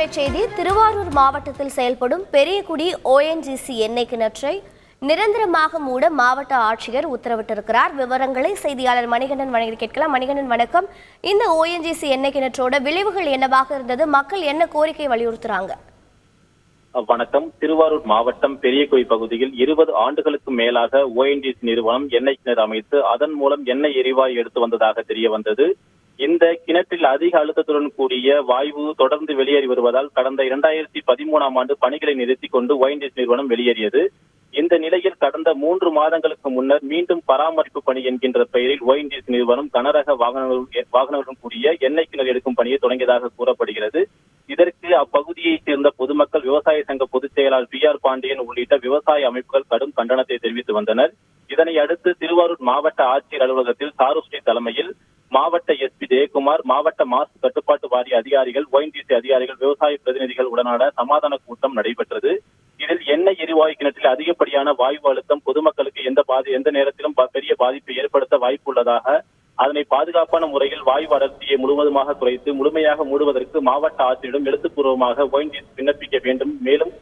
அண்மைச் செய்தி. திருவாரூர் மாவட்டத்தில் செயல்படும் பெரியகுடி ONGC எண்ணெய் கிணற்றை நிரந்தரமாக மூட மாவட்ட ஆட்சியர் உத்தரவிட்டிருக்கிறார். விவரங்களை செய்தியாளர் மணிகண்டன் வழங்கி கேட்கலாம். மணிகண்டன் வணக்கம். இந்த ONGC எண்ணெய் கிணற்றோட விளைவுகள் என்னவாக இருந்தது? மக்கள் என்ன கோரிக்கை வலியுறுத்துறாங்க? வணக்கம். திருவாரூர் மாவட்டம் பெரியகுடி பகுதியில் 20 ஆண்டுகளுக்கு மேலாக ONGC நிறுவனம் எண்ணெய் கிணறு அமைத்து அதன் மூலம் எண்ணெய் எரிவாயு எடுத்து வந்ததாக தெரிய வந்தது. இந்த கிணற்றில் அதிக அழுத்தத்துடன் கூடிய வாயு தொடர்ந்து வெளியேறி வருவதால் கடந்த 2013ஆம் ஆண்டு பணிகளை நிறுத்திக் கொண்டு ONGC நிறுவனம் வெளியேறியது. இந்த நிலையில் கடந்த 3 மாதங்களுக்கு முன்னர் மீண்டும் பராமரிப்பு பணி என்கின்ற பெயரில் ONGC நிறுவனம் கனரக வாகனங்களுடன் கூடிய எண்ணெய் கிணறு எடுக்கும் பணியை தொடங்கியதாக கூறப்படுகிறது. இதற்கு அப்பகுதியைச் சேர்ந்த பொதுமக்கள், விவசாய சங்க பொதுச் செயலாளர் PR பாண்டியன் உள்ளிட்ட விவசாய அமைப்புகள் கடும் கண்டனத்தை தெரிவித்து வந்தனர். இதனை அடுத்து திருவாரூர் மாவட்ட ஆட்சியர் அலுவலகத்தில் சாருஸ்ரீ தலைமையில் மாவட்ட SP ஜெயக்குமார், மாவட்ட மாசு கட்டுப்பாட்டு வாரிய அதிகாரிகள், ONGC அதிகாரிகள், விவசாய பிரதிநிதிகள் உடனான சமாதான கூட்டம் நடைபெற்றது. இதில் எண்ணெய் எரிவாயு கிணற்றில் அதிகப்படியான வாயு அழுத்தம் பொதுமக்களுக்கு எந்த நேரத்திலும் பெரிய பாதிப்பை ஏற்படுத்த வாய்ப்பு உள்ளதாக, அதனை பாதுகாப்பான முறையில் வாயு அடர்த்தியை முழுவதுமாக குறைத்து முழுமையாக மூடுவதற்கு மாவட்ட ஆட்சியரிடம் எழுத்துப்பூர்வமாக ONGC விண்ணப்பிக்க வேண்டும். மேலும்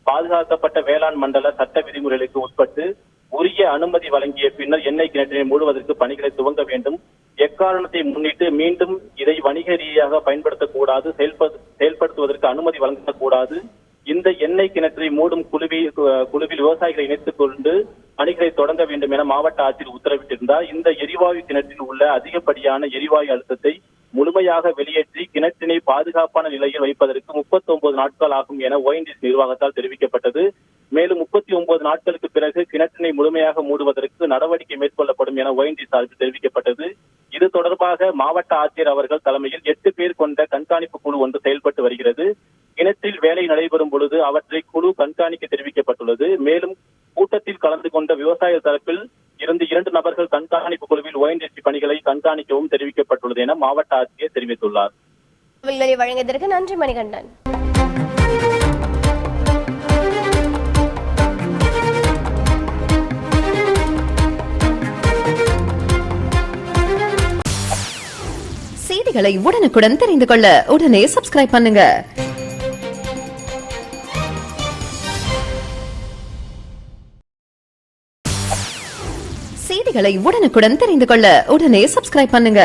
பாதுகாக்கப்பட்ட வேளாண் மண்டல சட்ட விதிமுறைகளுக்கு உட்பட்டு உரிய அனுமதி வழங்கிய பின்னர் எண்ணெய் கிணற்றினை மூடுவதற்கு பணிகளை துவங்க வேண்டும். எக்காரணத்தை முன்னிட்டு மீண்டும் இதை வணிக ரீதியாக பயன்படுத்தக்கூடாது, செயல்படுத்துவதற்கு அனுமதி வழங்கக்கூடாது. இந்த எண்ணெய் கிணற்றை மூடும் குழுவில் விவசாயிகளை இணைத்துக் கொண்டு பணிகளை தொடங்க வேண்டும் என மாவட்ட ஆட்சியர் உத்தரவிட்டிருந்தார். இந்த எரிவாயு கிணற்றில் உள்ள அதிகப்படியான எரிவாயு அழுத்தத்தை முழுமையாக வெளியேற்றி கிணற்றினை பாதுகாப்பான நிலையில் வைப்பதற்கு 39 நாட்கள் ஆகும் என ONGC நிர்வாகத்தால் தெரிவிக்கப்பட்டது. மேலும் 39 நாட்களுக்கு பிறகு கிணற்றினை முழுமையாக மூடுவதற்கு நடவடிக்கை மேற்கொள்ளப்படும் என ONGC சார்பில் தெரிவிக்கப்பட்டது. இது தொடர்பாக மாவட்ட ஆட்சியர் அவர்கள் தலைமையில் 8 பேர் கொண்ட கண்காணிப்பு குழு ஒன்று செயல்பட்டு வருகிறது. கிணற்றில் வேலை நடைபெறும் பொழுது அவற்றை குழு கண்காணிக்க தெரிவிக்கப்பட்டுள்ளது. மேலும் கூட்டத்தில் கலந்து கொண்ட விவசாய தரப்பில் இருந்து 2 நபர்கள் கண்காணிப்பு குழுவில் ONGC பணிகளை கண்காணிக்கவும் தெரிவிக்கப்பட்டுள்ளது என மாவட்ட ஆட்சியர் தெரிவித்துள்ளார். வழங்கியதற்கு நன்றி மணிகண்டன். செய்திகளை உடனுக்குடன் தெரிந்து கொள்ள உடனே சப்ஸ்கிரைப் பண்ணுங்க. செய்திகளை உடனுக்குடன் தெரிந்து கொள்ள உடனே சப்ஸ்கிரைப் பண்ணுங்க.